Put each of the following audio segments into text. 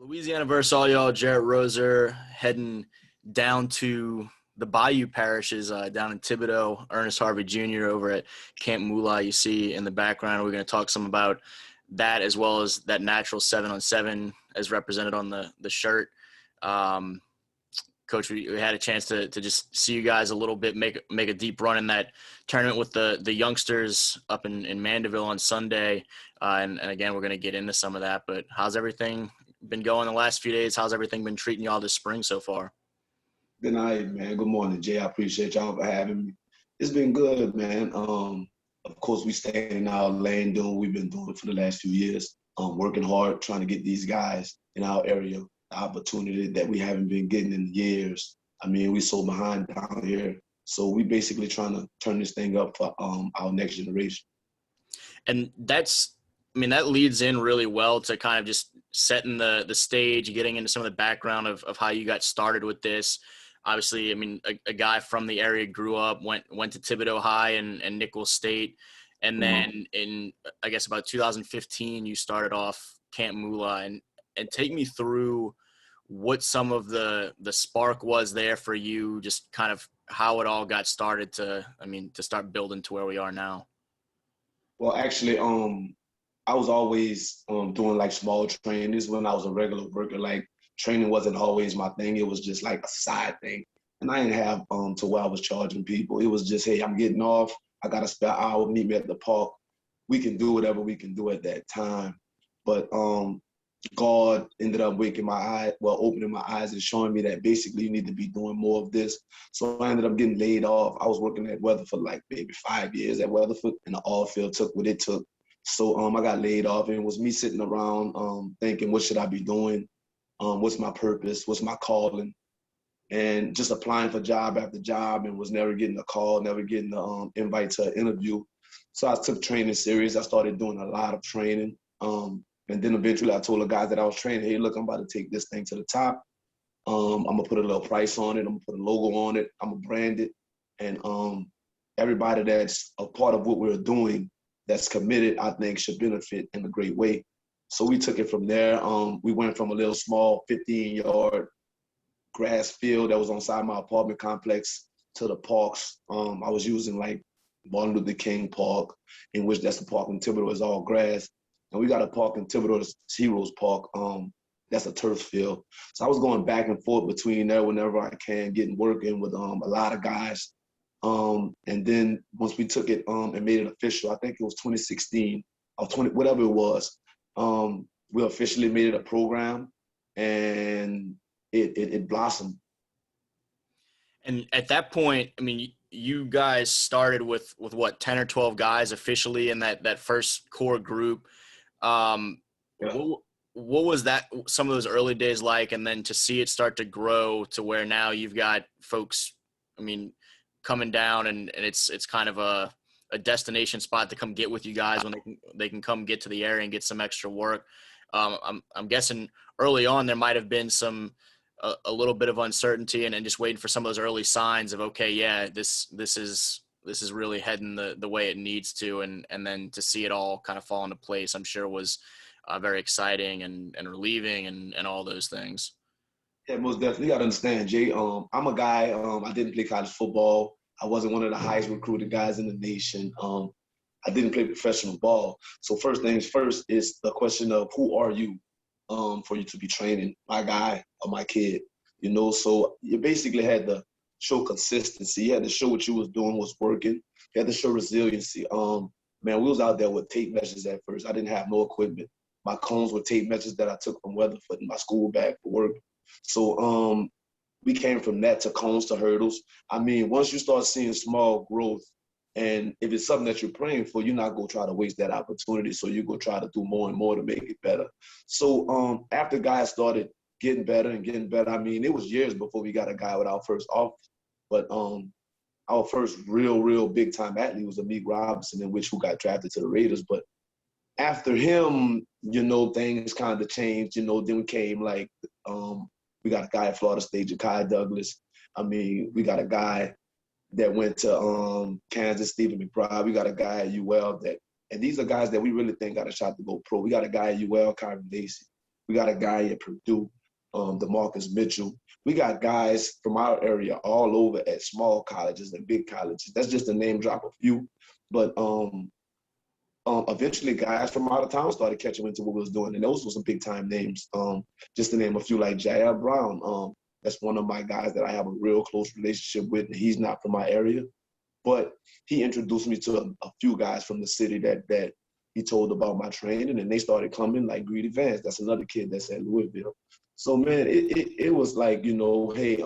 Louisiana versus all y'all. Jarrett Roser heading down to the Bayou Parishes down in Thibodaux. Ernest Harvey Jr. over at Camp Moula. You see in the background. We're going to talk some about that as well as that natural 7-on-7 as represented on the shirt. Coach, we had a chance to just see you guys a little bit make a deep run in that tournament with the youngsters up in Mandeville on Sunday. And again, we're going to get into some of that. But how's everything been going the last few days? How's everything been treating y'all this spring so far? Good night, man. Good morning, Jay. I appreciate y'all for having me. It's been good, man. Of course, we staying in our lane doing what we've been doing for the last few years. Working hard, trying to get these guys in our area the opportunity that we haven't been getting in years. I mean, we're so behind down here. So we basically trying to turn this thing up for our next generation. And that leads in really well to kind of just setting the stage, getting into some of the background of how you got started with this. Obviously, I mean, a guy from the area grew up, went to Thibodaux High and Nicholls State. And then in, I guess, about 2015, you started off Camp Moula. And take me through what some of the spark was there for you, just kind of how it all got started to start building to where we are now. Well, actually, I was always doing like small trainings when I was a regular worker. Like training wasn't always my thing. It was just like a side thing. And I didn't have to where I was charging people. It was just, hey, I'm getting off. I got a spare hour. Meet me at the park. We can do whatever we can do at that time. But God ended up opening my eyes and showing me that basically you need to be doing more of this. So I ended up getting laid off. I was working at Weatherford like maybe 5 years at Weatherford, and the oil field took what it took. So I got laid off, and it was me sitting around thinking, what should I be doing? What's my purpose? What's my calling? And just applying for job after job, and was never getting a call, never getting the invite to an interview. So I took training serious. I started doing a lot of training. And then eventually I told the guys that I was training, hey, look, I'm about to take this thing to the top. I'm going to put a little price on it. I'm going to put a logo on it. I'm going to brand it. And everybody that's a part of what we're doing that's committed, I think, should benefit in a great way. So we took it from there. We went from a little small 15-yard grass field that was on side of my apartment complex to the parks. I was using like Martin Luther King Park, in which that's the park in Thibodaux, is all grass. And we got a park in Thibodaux, Heroes Park. That's a turf field. So I was going back and forth between there whenever I can, working with a lot of guys. And then once we took it and made it official, I think it was 2016 or whatever it was, we officially made it a program, and it blossomed. And at that point, I mean, you guys started with what, 10 or 12 guys officially in that first core group. What was that, some of those early days like, and then to see it start to grow to where now you've got folks, I mean, coming down and it's kind of a destination spot to come get with you guys when they can come get to the area and get some extra work. I'm guessing early on there might have been a little bit of uncertainty and just waiting for some of those early signs of, okay, yeah, this is really heading the way it needs to, and then to see it all kind of fall into place, I'm sure was very exciting and relieving and all those things. Yeah, most definitely. You got to understand, Jay. I'm a guy, I didn't play college football. I wasn't one of the highest recruited guys in the nation. I didn't play professional ball. So first things first is the question of who are you for you to be training my guy or my kid, So you basically had to show consistency. You had to show what you was doing was working. You had to show resiliency. Man, we was out there with tape measures at first. I didn't have no equipment. My cones were tape measures that I took from Weatherford in my school bag for work. So we came from that to cones to hurdles. I mean, once you start seeing small growth, and if it's something that you're praying for, you're not going to try to waste that opportunity. So you're going to try to do more and more to make it better. So after guys started getting better, I mean, it was years before we got a guy with our first offer. But our first real big time athlete was Amik Robertson, in which who got drafted to the Raiders. But after him, things kind of changed. Then we came like we got a guy at Florida State, Ja'Kai Douglas. I mean, we got a guy that went to Kansas, Stephen McBride. We got a guy at UL and these are guys that we really think got a shot to go pro. We got a guy at UL, Kyren Lacy. We got a guy at Purdue, DeMarcus Mitchell. We got guys from our area all over at small colleges and big colleges. That's just to name drop a few. But eventually guys from out of town started catching into what we was doing. And those were some big time names. Just to name a few, like Jair Brown. That's one of my guys that I have a real close relationship with. And he's not from my area, but he introduced me to a few guys from the city that he told about my training, and they started coming, like Greedy Vance. That's another kid that's at Louisville. So man, it was like, you know, hey,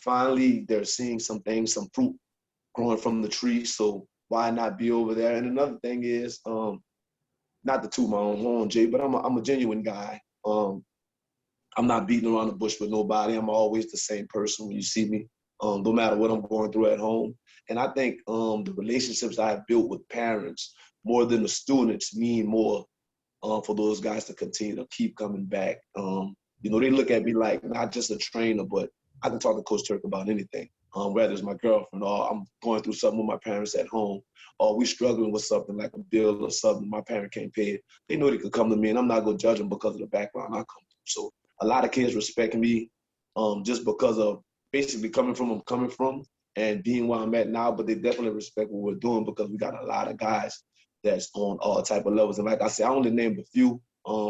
finally they're seeing some things, some fruit growing from the tree. So why not be over there? And another thing is, not to toot my own horn, Jay, but I'm a genuine guy. I'm not beating around the bush with nobody. I'm always the same person when you see me, no matter what I'm going through at home. And I think the relationships I have built with parents, more than the students, mean more for those guys to continue to keep coming back. You know, they look at me like not just a trainer, but I can talk to Coach Turk about anything. Whether it's my girlfriend or I'm going through something with my parents at home, or we struggling with something like a bill or something my parent can't pay it. They know they could come to me, and I'm not gonna judge them because of the background I come from. So a lot of kids respect me just because of basically coming from and being where I'm at now. But they definitely respect what we're doing because we got a lot of guys that's on all type of levels. And like I said, I only named a few.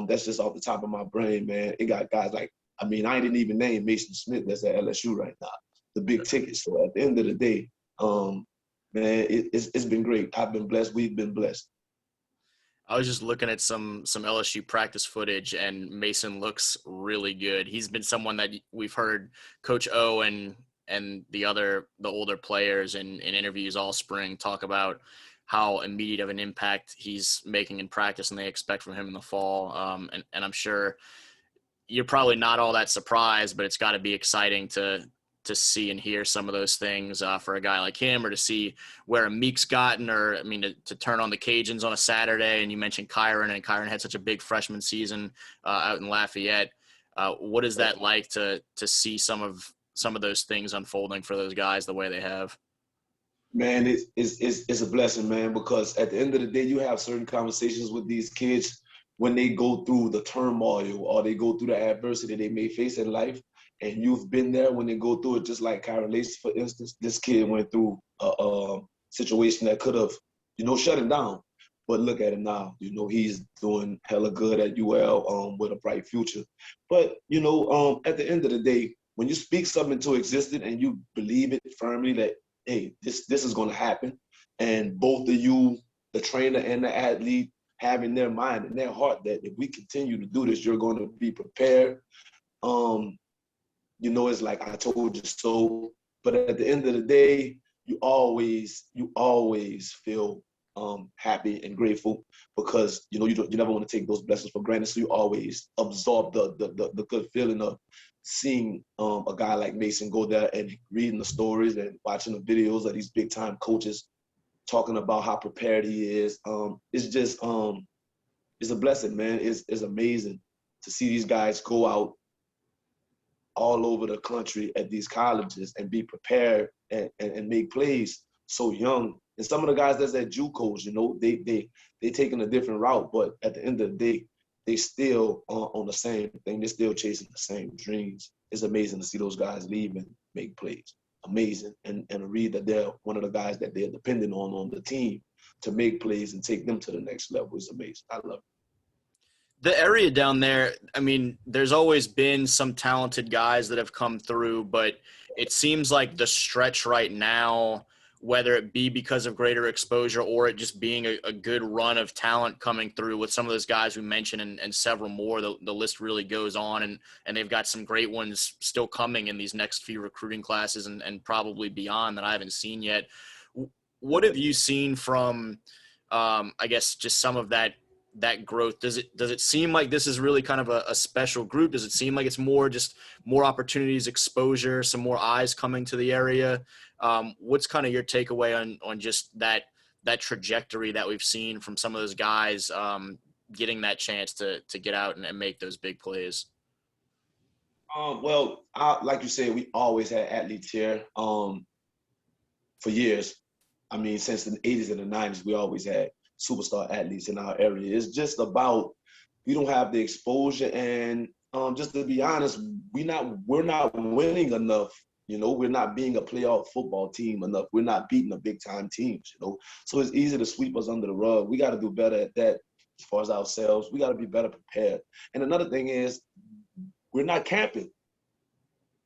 That's just off the top of my brain, man. It got guys like, I mean, I didn't even name Maason Smith that's at LSU right now, the big tickets. So at the end of the day, man, it's been great. I've been blessed. We've been blessed. I was just looking at some LSU practice footage, and Maason looks really good. He's been someone that we've heard Coach O and the older players in interviews all spring talk about how immediate of an impact he's making in practice and they expect from him in the fall. And I'm sure you're probably not all that surprised, but it's got to be exciting to see and hear some of those things for a guy like him, or to see where Amik's gotten, or I mean, to turn on the Cajuns on a Saturday. And you mentioned Kyren, and Kyren had such a big freshman season out in Lafayette. What is that like to see some of those things unfolding for those guys the way they have? Man, it's a blessing, man, because at the end of the day, you have certain conversations with these kids when they go through the turmoil or they go through the adversity they may face in life, and you've been there when they go through it, just like Kyren Lacy, for instance. This kid went through a situation that could have, you know, shut him down. But look at him now. You know, he's doing hella good at UL with a bright future. But, you know, at the end of the day, when you speak something into existence and you believe it firmly that, hey, this is going to happen, and both of you, the trainer and the athlete, have in their mind and their heart that if we continue to do this, you're going to be prepared. You know, it's like I told you so. But at the end of the day, you always feel happy and grateful because you know you never want to take those blessings for granted. So you always absorb the good feeling of seeing a guy like Maason go there and reading the stories and watching the videos of these big time coaches talking about how prepared he is. It's just it's a blessing, man. It's amazing to see these guys go out all over the country at these colleges and be prepared and make plays so young. And some of the guys that's at JUCOs, you know, they taking a different route, but at the end of the day, they still on the same thing. They're still chasing the same dreams. It's amazing to see those guys leave and make plays. Amazing. And read that they're one of the guys that they're dependent on the team to make plays and take them to the next level. Is amazing. I love it. The area down there, I mean, there's always been some talented guys that have come through, but it seems like the stretch right now, whether it be because of greater exposure or it just being a good run of talent coming through with some of those guys we mentioned and several more, the list really goes on, and they've got some great ones still coming in these next few recruiting classes and probably beyond that I haven't seen yet. What have you seen from, I guess, just some of that growth? Does it seem like this is really kind of a special group? Does it seem like it's more opportunities, exposure, some more eyes coming to the area? What's kind of your takeaway on just that trajectory that we've seen from some of those guys getting that chance to get out and make those big plays? Well, like you said, we always had athletes here for years. I mean, since the 80s and the 90s, we always had superstar athletes in our area. It's just about we don't have the exposure, and just to be honest, we're not winning enough. You know, we're not being a playoff football team enough. We're not beating the big time teams. You know, so it's easy to sweep us under the rug. We got to do better at that. As far as ourselves, we got to be better prepared. And another thing is, we're not camping.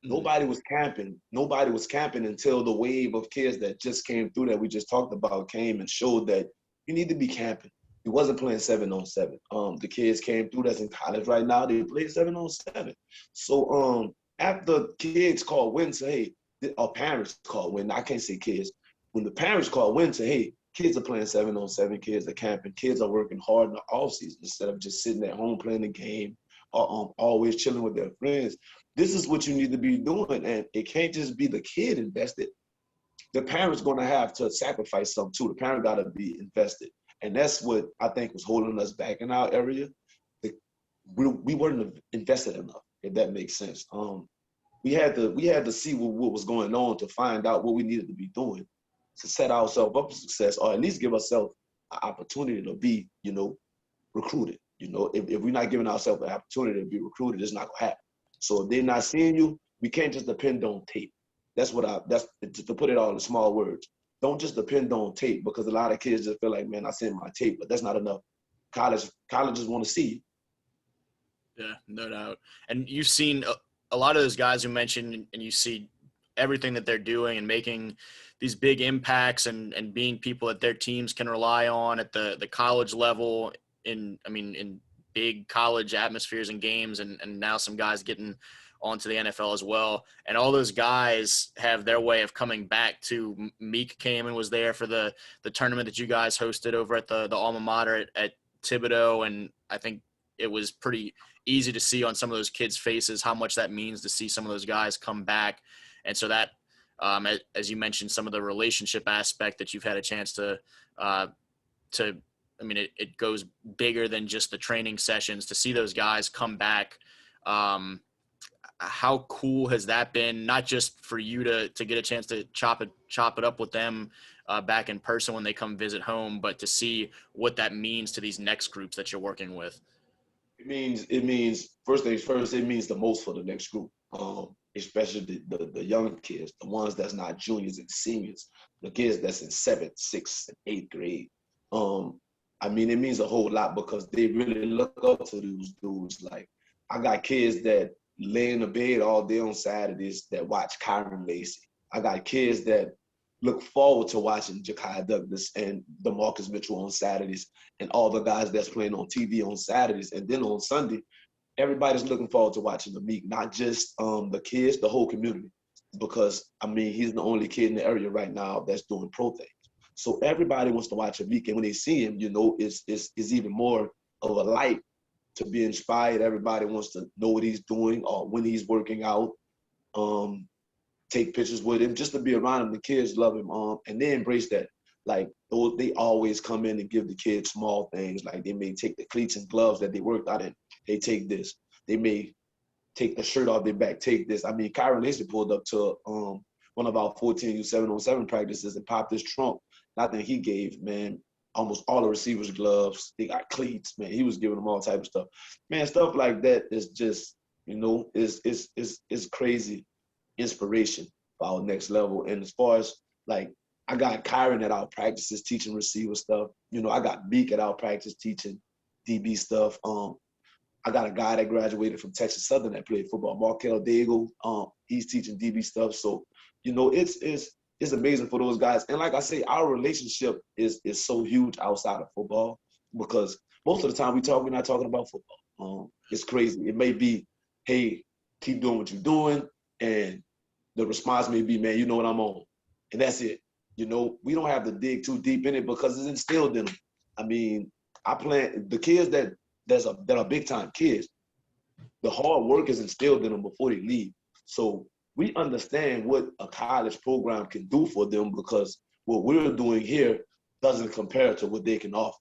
Nobody was camping. Nobody was camping until the wave of kids that just came through that we just talked about came and showed that you need to be camping. We wasn't playing 7-on-7. The kids came through that's in college right now. They play 7-on-7. So after kids call winter, hey, or parents call when I can't say kids. When the parents call winter, hey, kids are playing 7-on-7. Kids are camping. Kids are working hard in the off season instead of just sitting at home playing the game or always chilling with their friends. This is what you need to be doing, and it can't just be the kid invested. The parent's going to have to sacrifice something too. The parent got to be invested, and that's what I think was holding us back in our area. We weren't invested enough, if that makes sense. We had to see what was going on to find out what we needed to be doing to set ourselves up for success, or at least give ourselves an opportunity to be, you know, recruited. You know, if we're not giving ourselves an opportunity to be recruited, it's not gonna happen. So if they're not seeing you, we can't just depend on tape. That's to put it all in small words. Don't just depend on tape, because a lot of kids just feel like, man, I sent my tape, but that's not enough. Colleges want to see you. Yeah, no doubt. And you've seen a lot of those guys who mentioned, and you see everything that they're doing and making these big impacts and being people that their teams can rely on at the college level in big college atmospheres and games, and now some guys getting onto the NFL as well. And all those guys have their way of coming back to. Meek came and was there for the tournament that you guys hosted over at the alma mater at Thibodaux, and I think it was pretty easy to see on some of those kids' faces how much that means to see some of those guys come back. And so that, as you mentioned, some of the relationship aspect that you've had a chance to it goes bigger than just the training sessions to see those guys come back. How cool has that been? Not just for you to get a chance to chop it up with them back in person when they come visit home, but to see what that means to these next groups that you're working with. It means first things first. It means the most for the next group, especially the young kids, the ones that's not juniors and seniors, the kids that's in 7th, 6th, and 8th grade. It means a whole lot because they really look up to those dudes. Like, I got kids that lay in the bed all day on Saturdays that watch Kyren Lacy. I got kids that look forward to watching Ja'Kai Douglas and DeMarcus Mitchell on Saturdays and all the guys that's playing on TV on Saturdays. And then on Sunday, everybody's looking forward to watching Amik, not just the kids, the whole community. Because, he's the only kid in the area right now that's doing pro things. So everybody wants to watch Amik, and when they see him, you know, it's even more of a light to be inspired. Everybody wants to know what he's doing or when he's working out, take pictures with him, just to be around him. The kids love him, and they embrace that. Like, they always come in and give the kids small things. Like, they may take the cleats and gloves that they worked out in. They take this. They may take the shirt off their back, take this. Kyren Lacy pulled up to one of our 14U 7-on-7 practices and popped his trunk. I think he gave, man, almost all the receivers gloves. They got cleats, man. He was giving them all type of stuff. Man, stuff like that is just, you know, is crazy inspiration for our next level. And as far as, like, I got Kyren at our practices teaching receiver stuff. You know, I got Meek at our practice teaching DB stuff. I got a guy that graduated from Texas Southern that played football, Markel Daigle. He's teaching DB stuff. So, you know, it's amazing for those guys. And like I say, our relationship is so huge outside of football because most of the time we're not talking about football. It's crazy. It may be, hey, keep doing what you're doing. And the response may be, man, you know what I'm on. And that's it. You know, we don't have to dig too deep in it because it's instilled in them. The kids that are big time kids, the hard work is instilled in them before they leave. So we understand what a college program can do for them because what we're doing here doesn't compare to what they can offer.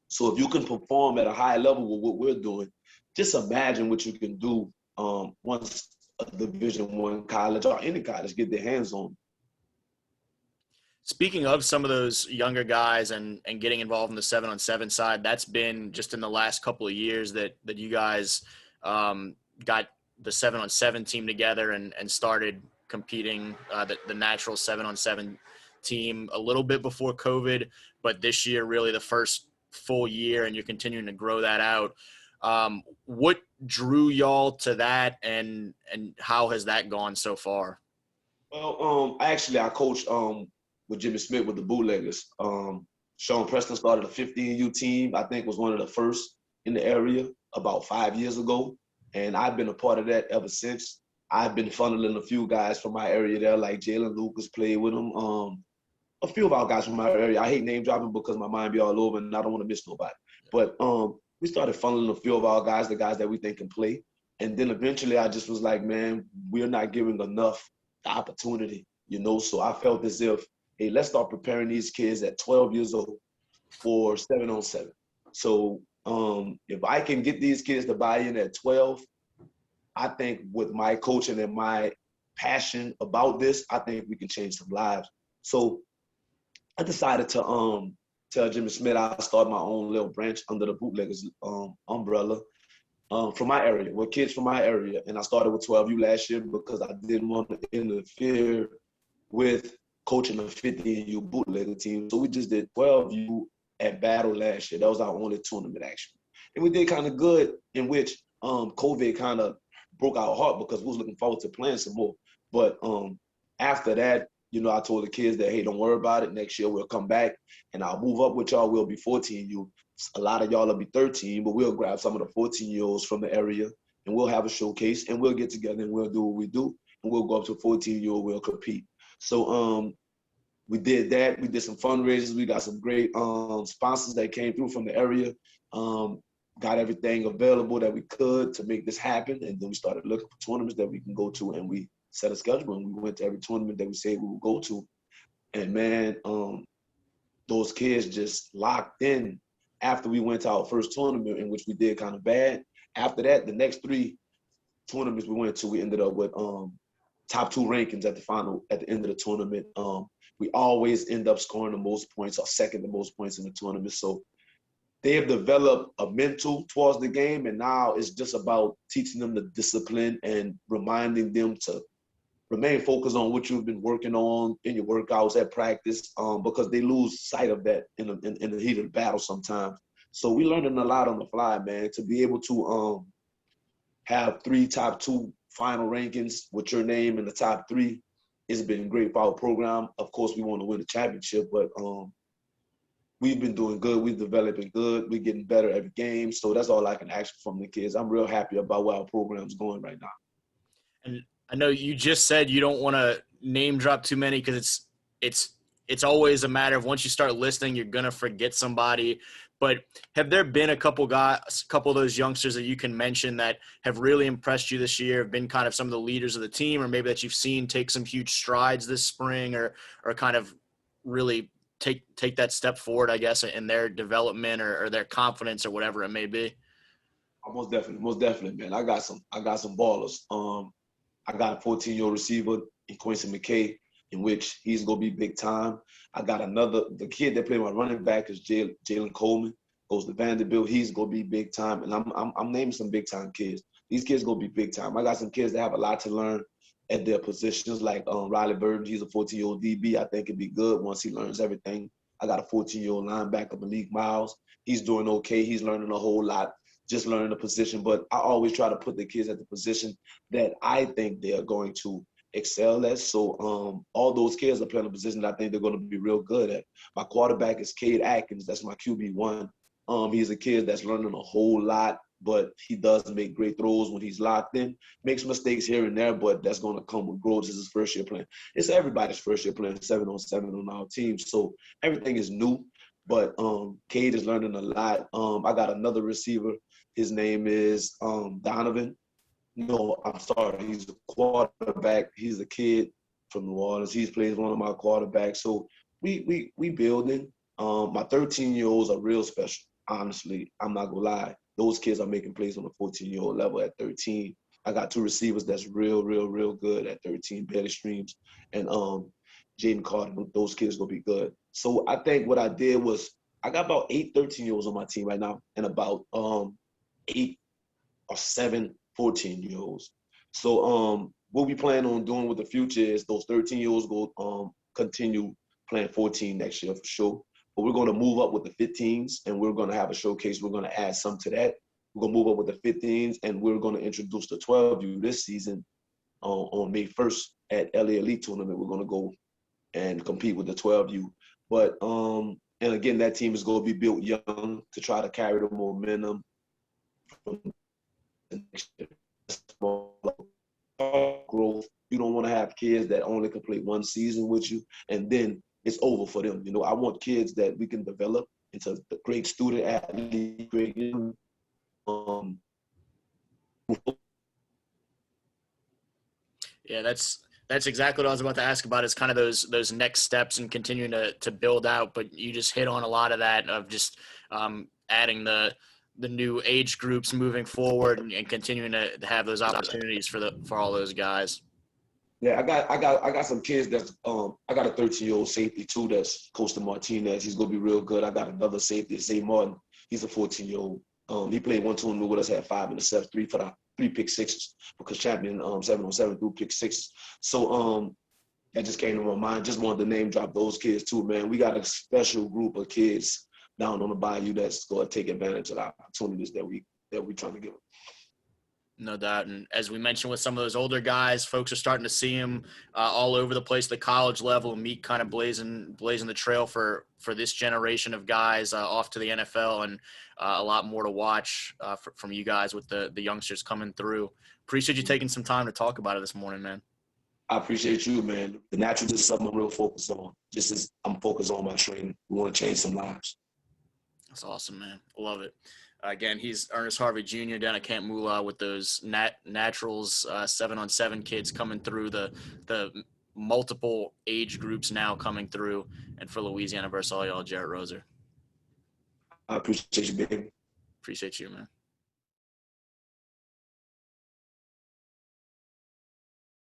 So if you can perform at a high level with what we're doing, just imagine what you can do once a Division I college or any college get their hands on. Speaking of some of those younger guys and getting involved in the 7-on-7 side, that's been just in the last couple of years that you guys got the 7-on-7 team together and started competing the natural 7-on-7 team a little bit before COVID, but this year really the first full year, and you're continuing to grow that out. What drew y'all to that, and how has that gone so far? Well, I coached with Jimmy Smith with the Bootleggers. Sean Preston started a 15U team. I think was one of the first in the area about 5 years ago, and I've been a part of that ever since. I've been funneling a few guys from my area there, like Jalen Lucas played with them. A few of our guys from my area. I hate name dropping because my mind be all over and I don't want to miss nobody. But we started funneling a few of our guys, the guys that we think can play. And then eventually I just was like, man, we're not giving enough the opportunity, you know? So I felt as if, hey, let's start preparing these kids at 12 years old for 7-on-7. So if I can get these kids to buy in at 12, I think with my coaching and my passion about this, I think we can change some lives. So I decided to tell Jimmy Smith I'll start my own little branch under the Bootleggers umbrella from my area, with kids from my area. And I started with 12U last year because I didn't want to interfere with coaching a 15U Bootlegger team. So we just did 12U at Battle last year. That was our only tournament, actually. And we did kind of good, in which COVID kind of broke our heart because we was looking forward to playing some more. But after that, you know, I told the kids that, hey, don't worry about it. Next year we'll come back and I'll move up with y'all. We'll be 14U. A lot of y'all will be 13, but we'll grab some of the 14-year-olds from the area and we'll have a showcase and we'll get together and we'll do what we do. And we'll go up to 14-year-old, we'll compete. So we did that. We did some fundraisers. We got some great sponsors that came through from the area. Got everything available that we could to make this happen. And then we started looking for tournaments that we can go to, and we set a schedule and we went to every tournament that we said we would go to. And man, those kids just locked in after we went to our first tournament, in which we did kind of bad. After that, the next 3 tournaments we went to, we ended up with top 2 rankings at the end of the tournament. We always end up scoring the most points or second the most points in the tournament. So they have developed a mental towards the game, and now it's just about teaching them the discipline and reminding them to remain focused on what you've been working on in your workouts at practice, because they lose sight of that in the heat of the battle sometimes. So we learning a lot on the fly, man. To be able to have 3 top 2 final rankings with your name in the top 3, it's been great for our program. Of course, we want to win the championship, but we've been doing good. We're developing good. We're getting better every game. So that's all I can ask from the kids. I'm real happy about where our program's going right now. And I know you just said you don't want to name drop too many because it's always a matter of once you start listing, you're going to forget somebody. But have there been a couple of those youngsters that you can mention that have really impressed you this year, have been kind of some of the leaders of the team, or maybe that you've seen take some huge strides this spring, or kind of really take that step forward, I guess, in their development or their confidence or whatever it may be? Most definitely, man. I got some ballers. I got a 14-year-old receiver in Quincy McKay, in which he's gonna be big time. I got the kid that played my running back is Jalen Coleman, goes to Vanderbilt. He's gonna be big time, and I'm naming some big time kids. These kids gonna be big time. I got some kids that have a lot to learn at their positions, like Riley Burton. He's a 14-year-old DB. I think it'd be good once he learns everything. I got a 14-year-old linebacker, Malik Miles. He's doing okay. He's learning a whole lot, just learning the position. But I always try to put the kids at the position that I think they're going to excel at. So all those kids are playing a position that I think they're going to be real good at. My quarterback is Cade Atkins. That's my QB1. He's a kid that's learning a whole lot, but he does make great throws when he's locked in. Makes mistakes here and there, but that's going to come with growth. This is his first year playing. It's everybody's first year playing 7-on-7 on our team. So everything is new, but Cade is learning a lot. I got another receiver. His name is Donovan. No, I'm sorry. He's a quarterback. He's a kid from New Orleans. He plays one of my quarterbacks. So we building. My 13-year-olds are real special. Honestly, I'm not gonna lie. Those kids are making plays on the 14-year-old level at 13. I got 2 receivers that's real good at 13, Bailey Streams and Jaden Carter, those kids gonna be good. So I think what I did was I got about 8 13-year-olds on my team right now, and about 8 or 7 14-year-olds. So what we plan on doing with the future is those 13-year-olds go continue playing 14 next year for sure. But we're gonna move up with the 15s, and we're gonna have a showcase. We're gonna add some to that. We're gonna move up with the 15s, and we're gonna introduce the 12U this season on May 1st at LA Elite Tournament. We're gonna go and compete with the 12U. But and again, that team is going to be built young to try to carry the momentum from the next year. Growth. You don't want to have kids that only can play one season with you and then it's over for them. You know, I want kids that we can develop into the great student athlete, great Yeah, that's exactly what I was about to ask about, is kind of those next steps and continuing to build out. But you just hit on a lot of that, of just adding the new age groups moving forward and continuing to have those opportunities for all those guys. Yeah, I got some kids that's I got a 13-year-old safety too that's Costa Martinez. He's gonna be real good. I got another safety, Zay Martin. He's a 14-year-old. He played one tournament with us, had 5 intercepts, 3 pick sixes, because champion 7-on-7 through pick sixes. So that just came to my mind. Just wanted to name drop those kids too, man. We got a special group of kids down on the Bayou that's going to take advantage of the opportunities that we trying to give them. No doubt. And as we mentioned with some of those older guys, folks are starting to see him all over the place, the college level. Meek kind of blazing the trail for this generation of guys off to the NFL, and a lot more to watch from you guys with the youngsters coming through. Appreciate you taking some time to talk about it this morning, man. I appreciate you, man. The natural is something I'm real focused on. Just as I'm focused on my training. We want to change some lives. That's awesome, man. Love it. Again, he's Ernest Harvey Jr. down at Camp Moula with those naturals 7-on-7 kids coming through, the multiple age groups now coming through, and for Louisiana versus all y'all, Jarrett Roser. I appreciate you, baby. Appreciate you, man.